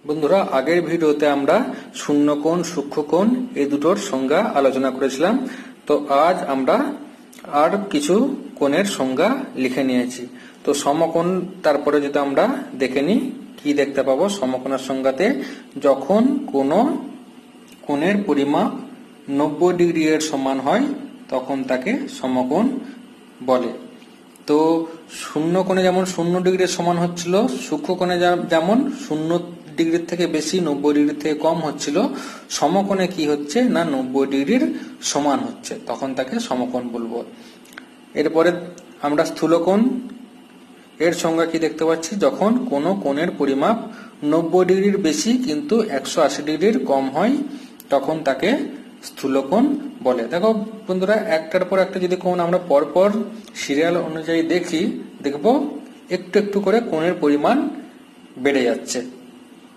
বন্ধুরা, আগের ভিডিওতে আমরা শূন্যকোণ, সূক্ষ্মকোণ এই দুটোর সংজ্ঞা আলোচনা করেছিলাম। তো আজ আমরা আর কিছু কোণের সংজ্ঞা লিখে নিয়েছি। তো সমকোণ তারপরে যদি আমরা দেখে নিই, কি দেখতে পাবো সমকোণের সংজ্ঞাতে? যখন কোনো কোণের পরিমাপ 90 ডিগ্রি এর সমান হয় তখন তাকে সমকোণ বলে। তো শূন্য কোণে যেমন 0 ডিগ্রির সমান হচ্ছিল, সূক্ষ্ম কোণে যেমন 0 ডিগ্রির থেকে বেশি 90 ডিগ্রি থেকে কম হচ্ছিল, সমকোণে কি হচ্ছে না 90 ডিগ্রির সমান হচ্ছে, তখন তাকে সমকোণ বলবো। এরপরে আমরা স্থূলকোণ এর সংজ্ঞা কি দেখতে পাচ্ছি? যখন কোনো কোণের পরিমাপ 90 ডিগ্রির বেশি কিন্তু 180 ডিগ্রির কম হয় তখন তাকে স্থূলকোণ বলে। দেখো বন্ধুরা, একটার পর একটা যদি কোণ আমরা পরপর সিরিয়াল অনুযায়ী দেখি, দেখবো একটু একটু করে কোণের পরিমাণ বেড়ে যাচ্ছে।